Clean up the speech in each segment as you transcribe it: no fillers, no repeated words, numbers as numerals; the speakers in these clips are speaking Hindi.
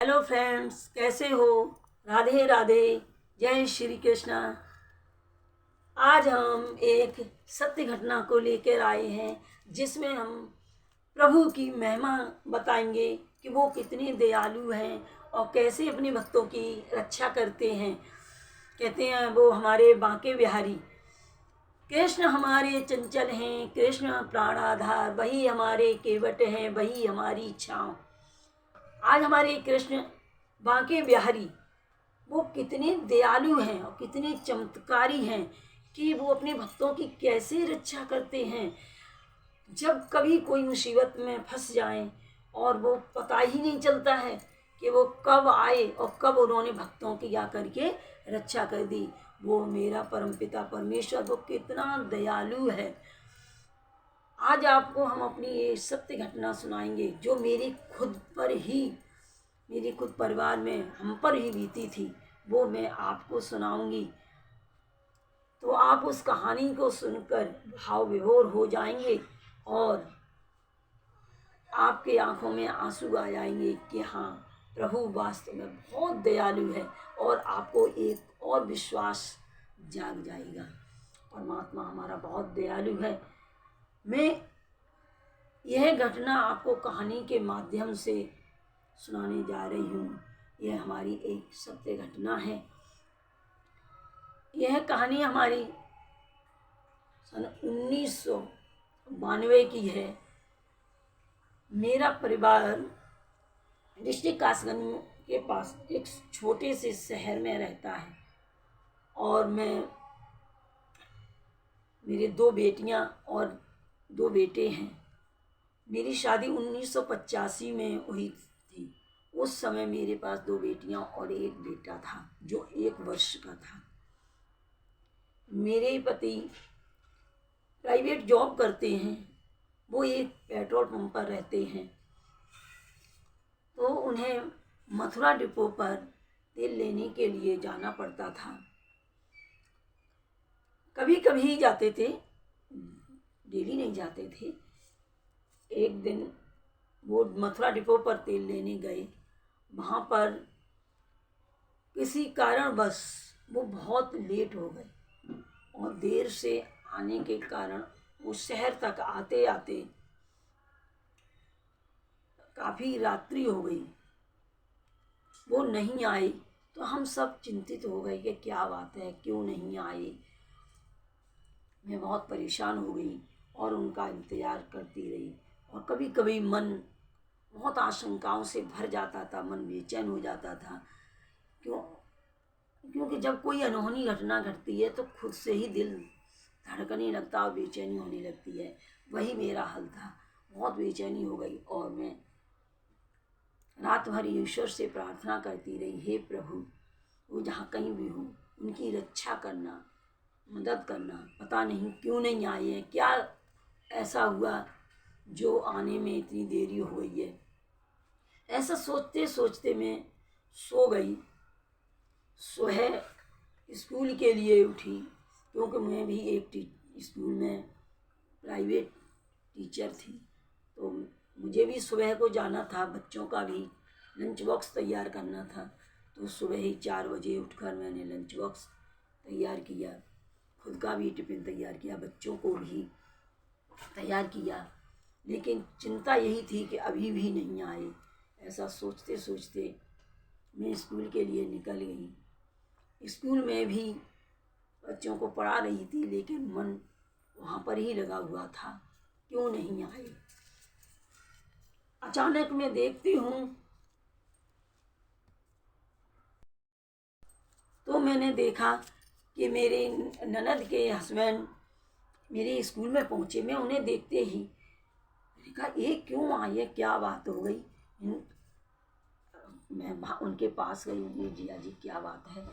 हेलो फ्रेंड्स, कैसे हो? राधे राधे, जय श्री कृष्णा। आज हम एक सत्य घटना को लेकर आए हैं जिसमें हम प्रभु की महिमा बताएंगे कि वो कितने दयालु हैं और कैसे अपने भक्तों की रक्षा करते हैं। कहते हैं वो हमारे बांके बिहारी कृष्ण हमारे चंचल हैं, कृष्ण प्राणाधार, वही हमारे केवट हैं, वही हमारी छाँव। आज हमारे कृष्ण बांके बिहारी वो कितने दयालु हैं और कितने चमत्कारी हैं कि वो अपने भक्तों की कैसे रक्षा करते हैं। जब कभी कोई मुसीबत में फंस जाएं और वो पता ही नहीं चलता है कि वो कब आए और कब उन्होंने भक्तों की आकर के रक्षा कर दी। वो मेरा परमपिता परमेश्वर वो कितना दयालु है। आज आपको हम अपनी ये सत्य घटना सुनाएंगे जो मेरी खुद परिवार में हम पर ही बीती थी, वो मैं आपको सुनाऊंगी। तो आप उस कहानी को सुनकर भाव विभोर हो जाएंगे और आपके आंखों में आंसू आ जाएंगे कि हाँ, प्रभु वास्तव में बहुत दयालु है। और आपको एक और विश्वास जाग जाएगा, परमात्मा हमारा बहुत दयालु है। मैं यह घटना आपको कहानी के माध्यम से सुनाने जा रही हूँ। यह हमारी एक सत्य घटना है। यह कहानी हमारी सन 1992 की है। मेरा परिवार डिस्ट्रिक्ट कासगंज के पास एक छोटे से शहर में रहता है और मेरे 2 बेटियां और 2 बेटे हैं। मेरी शादी 1985 में हुई थी। उस समय मेरे पास 2 बेटियां और 1 बेटा था जो 1 वर्ष का था। मेरे पति प्राइवेट जॉब करते हैं, वो एक पेट्रोल पंप पर रहते हैं, तो उन्हें मथुरा डिपो पर तेल लेने के लिए जाना पड़ता था। कभी कभी जाते थे, डेली नहीं जाते थे। एक दिन वो मथुरा डिपो पर तेल लेने गए। वहाँ पर किसी कारणवश वो बहुत लेट हो गए और देर से आने के कारण वो शहर तक आते आते काफ़ी रात्रि हो गई। वो नहीं आए तो हम सब चिंतित हो गए कि क्या बात है, क्यों नहीं आए। मैं बहुत परेशान हो गई और उनका इंतज़ार करती रही। और कभी कभी मन बहुत आशंकाओं से भर जाता था, मन बेचैन हो जाता था। क्योंकि जब कोई अनहोनी घटना घटती है तो खुद से ही दिल धड़कने लगता और बेचैनी होने लगती है। वही मेरा हाल था। बहुत बेचैनी हो गई और मैं रात भर ईश्वर से प्रार्थना करती रही, हे प्रभु, वो जहाँ कहीं भी हो उनकी रक्षा करना, मदद करना। पता नहीं क्यों नहीं आए हैं, क्या ऐसा हुआ जो आने में इतनी देरी हो गई है। ऐसा सोचते सोचते मैं सो गई। सुबह स्कूल के लिए उठी क्योंकि मैं भी एक स्कूल में प्राइवेट टीचर थी, तो मुझे भी सुबह को जाना था। बच्चों का भी लंच बॉक्स तैयार करना था। तो सुबह ही 4 बजे उठकर मैंने लंच बॉक्स तैयार किया, खुद का भी टिफ़िन तैयार किया, बच्चों को भी तैयार किया। लेकिन चिंता यही थी कि अभी भी नहीं आए। ऐसा सोचते सोचते मैं स्कूल के लिए निकल गई। स्कूल में भी बच्चों को पढ़ा रही थी लेकिन मन वहाँ पर ही लगा हुआ था, क्यों नहीं आए। अचानक मैं देखती हूँ तो मैंने देखा कि मेरे ननद के हस्बैंड मेरे स्कूल में पहुँचे। मैं उन्हें देखते ही मैंने कहा, ये क्यों आई है, क्या बात हो गई। मैं उनके पास गई, जिया जी क्या बात है।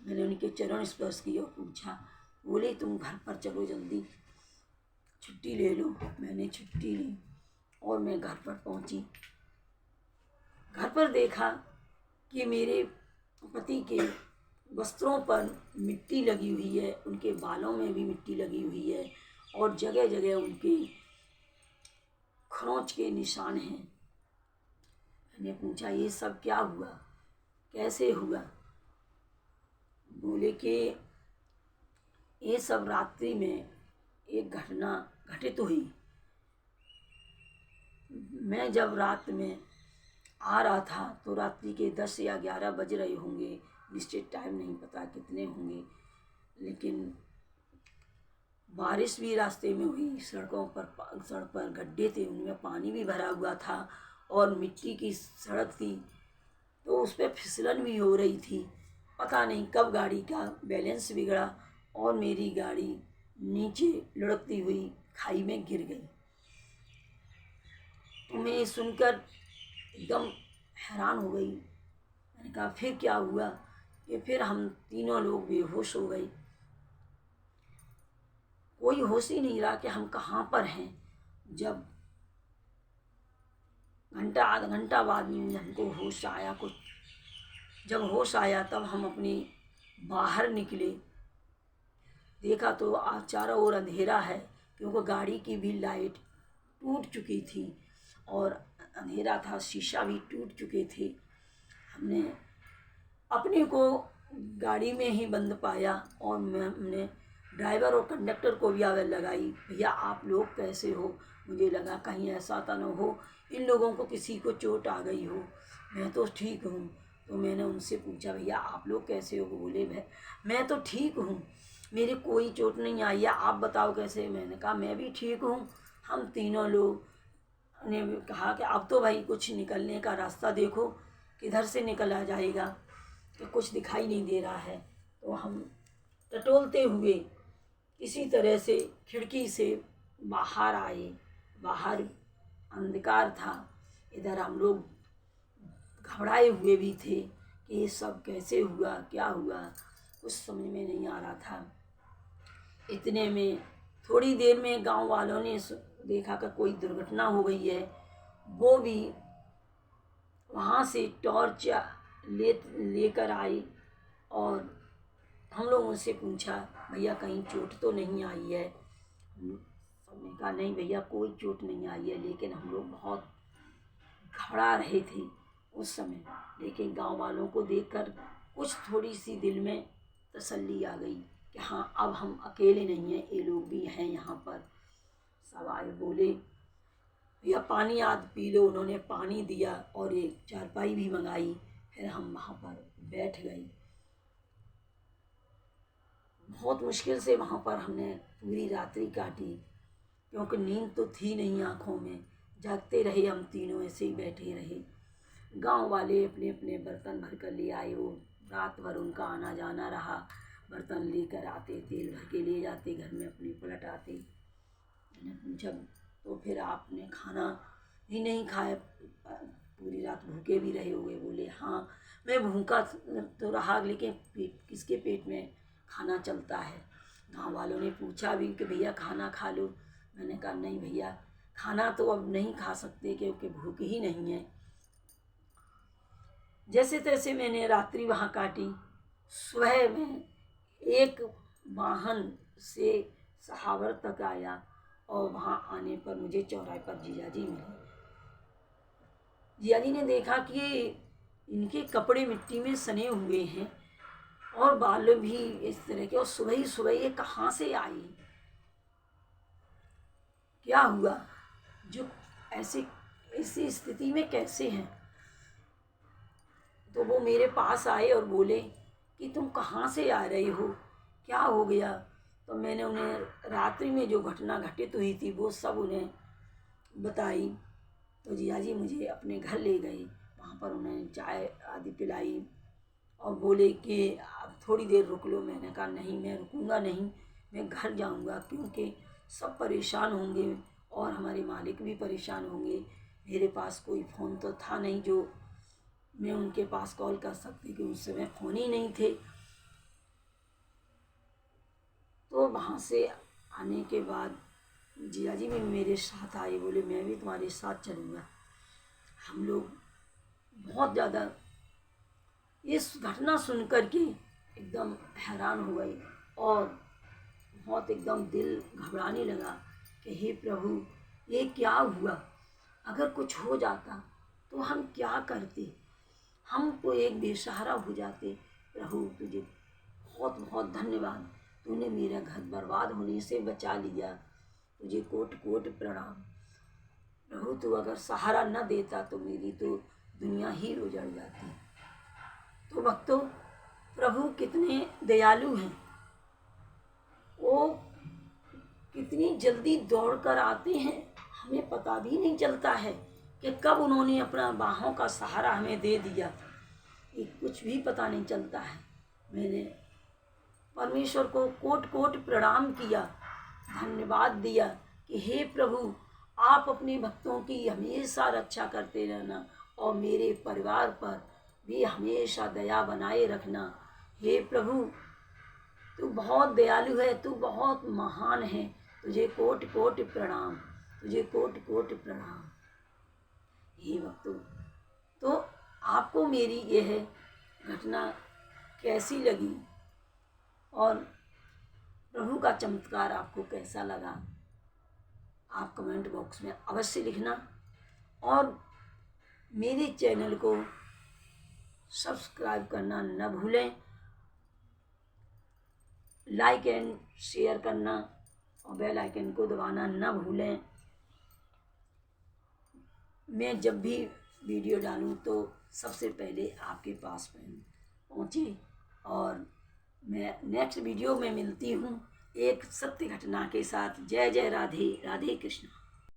मैंने उनके चरण स्पर्श किए और पूछा। बोले, तुम घर पर चलो, जल्दी छुट्टी ले लो। मैंने छुट्टी ली और मैं घर पर पहुंची। घर पर देखा कि मेरे पति के वस्त्रों पर मिट्टी लगी हुई है, उनके बालों में भी मिट्टी लगी हुई है और जगह जगह उनके खरोंच के निशान हैं। मैंने पूछा ये सब क्या हुआ, कैसे हुआ? बोले कि ये सब रात्रि में एक घटना घटित हुई। मैं जब रात में आ रहा था तो रात्रि के 10 या 11 बज रहे होंगे, निश्चित टाइम नहीं पता कितने होंगे, लेकिन बारिश भी रास्ते में हुई। सड़क पर गड्ढे थे, उनमें पानी भी भरा हुआ था और मिट्टी की सड़क थी, तो उस पर फिसलन भी हो रही थी। पता नहीं कब गाड़ी का बैलेंस बिगड़ा और मेरी गाड़ी नीचे लुढ़कती हुई खाई में गिर गई। तो मैं ये सुनकर एकदम हैरान हो गई। मैंने कहा फिर क्या हुआ? कि फिर हम तीनों लोग बेहोश हो गए। कोई होश ही नहीं रहा कि हम कहाँ पर हैं। जब घंटा आधा घंटा बाद में हमको होश आया, कुछ जब होश आया तब हम अपनी बाहर निकले, देखा तो आज चारों ओर अंधेरा है, क्योंकि गाड़ी की भी लाइट टूट चुकी थी और अंधेरा था, शीशा भी टूट चुके थे। हमने अपने को गाड़ी में ही बंद पाया और हमने ड्राइवर और कंडक्टर को भी आवाज़ लगाई, भैया आप लोग कैसे हो? मुझे लगा कहीं ऐसा तो न हो इन लोगों को किसी को चोट आ गई हो। मैं तो ठीक हूँ। तो मैंने उनसे पूछा भैया आप लोग कैसे हो? बोले मैं तो ठीक हूँ, मेरे कोई चोट नहीं आई है, आप बताओ कैसे? मैंने कहा मैं भी ठीक हूँ। हम तीनों लोग ने कहा कि अब तो भाई कुछ निकलने का रास्ता देखो, किधर से निकला जाएगा, कि कुछ दिखाई नहीं दे रहा है। तो हम टटोलते हुए किसी तरह से खिड़की से बाहर आए। बाहर अंधकार था, इधर हम लोग घबराए हुए भी थे कि ये सब कैसे हुआ, क्या हुआ, कुछ समझ में नहीं आ रहा था। इतने में थोड़ी देर में गांव वालों ने देखा कि कोई दुर्घटना हो गई है। वो भी वहाँ से टॉर्च लेकर आई और हम लोगों से पूछा भैया कहीं चोट तो नहीं आई है? सबने कहा नहीं भैया कोई चोट नहीं आई है, लेकिन हम लोग बहुत घबरा रहे थे उस समय। लेकिन गांव वालों को देखकर कुछ थोड़ी सी दिल में तसल्ली आ गई कि हाँ अब हम अकेले नहीं हैं, ये लोग भी हैं यहाँ पर। सब आए, बोले भैया पानी आध पी लो। उन्होंने पानी दिया और एक चारपाई भी मंगाई। फिर हम वहाँ पर बैठ गए। बहुत मुश्किल से वहाँ पर हमने पूरी रात्रि काटी, क्योंकि नींद तो थी नहीं आँखों में। जागते रहे हम तीनों, ऐसे ही बैठे रहे। गांव वाले अपने अपने बर्तन भर कर ले आए। वो रात भर उनका आना जाना रहा, बर्तन लेकर आते, तेल भर के ले जाते, घर में अपने पलट आते। मैंने पूछा तो फिर आपने खाना ही नहीं खाया, पूरी रात भूखे भी रहे होगे? बोले हाँ मैं भूखा तो रहा, लेकिन किसके पेट में खाना चलता है। गाँव वालों ने पूछा भी कि भैया खाना खा लो। मैंने कहा नहीं भैया खाना तो अब नहीं खा सकते, क्योंकि भूख ही नहीं है। जैसे तैसे मैंने रात्रि वहाँ काटी। सुबह में एक वाहन से सहावर तक आया और वहाँ आने पर मुझे चौराहे पर जीजाजी मिले। जीजाजी ने देखा कि इनके कपड़े मिट्टी में सने हुए हैं और बाल भी इस तरह के, और सुबह ही सुबह ये कहाँ से आई, क्या हुआ, जो ऐसी स्थिति में कैसे हैं? तो वो मेरे पास आए और बोले कि तुम कहाँ से आ रहे हो, क्या हो गया? तो मैंने उन्हें रात्रि में जो घटना घटित हुई थी वो सब उन्हें बताई। तो जीजाजी मुझे अपने घर ले गए, वहाँ पर उन्हें चाय आदि पिलाई और बोले कि अब थोड़ी देर रुक लो। मैंने कहा नहीं मैं रुकूंगा नहीं, मैं घर जाऊंगा, क्योंकि सब परेशान होंगे और हमारे मालिक भी परेशान होंगे। मेरे पास कोई फ़ोन तो था नहीं जो मैं उनके पास कॉल कर सकती, कि उस समय फ़ोन ही नहीं थे। तो वहाँ से आने के बाद जीजाजी भी मेरे साथ आए, बोले मैं भी तुम्हारे साथ चलूँगा। हम लोग बहुत ज़्यादा इस घटना सुन कर के एकदम हैरान हो गए और बहुत एकदम दिल घबराने लगा कि हे प्रभु ये क्या हुआ, अगर कुछ हो जाता तो हम क्या करते, हमको एक बेसहारा हो जाते। प्रभु तुझे बहुत बहुत धन्यवाद, तूने मेरा घर बर्बाद होने से बचा लिया, तुझे कोट कोट प्रणाम। प्रभु तू अगर सहारा न देता तो मेरी तो दुनिया ही उजड़ जाती। तो भक्तों, प्रभु कितने दयालु हैं, वो कितनी जल्दी दौड़ कर आते हैं, हमें पता भी नहीं चलता है कि कब उन्होंने अपना बाहों का सहारा हमें दे दिया, ये कुछ भी पता नहीं चलता है। मैंने परमेश्वर को कोट कोट प्रणाम किया, धन्यवाद दिया कि हे प्रभु आप अपने भक्तों की हमेशा रक्षा करते रहना और मेरे परिवार पर भी हमेशा दया बनाए रखना। हे प्रभु तू बहुत दयालु है, तू बहुत महान है, तुझे कोट कोट प्रणाम, तुझे कोट कोट प्रणाम। हे भक्तों, तो आपको मेरी यह घटना कैसी लगी और प्रभु का चमत्कार आपको कैसा लगा, आप कमेंट बॉक्स में अवश्य लिखना और मेरे चैनल को सब्सक्राइब करना न भूलें, लाइक एंड शेयर करना और बेल आइकन को दबाना न भूलें। मैं जब भी वीडियो डालूं तो सबसे पहले आपके पास पहुँचे। और मैं नेक्स्ट वीडियो में मिलती हूँ एक सत्य घटना के साथ। जय जय राधे, राधे कृष्ण।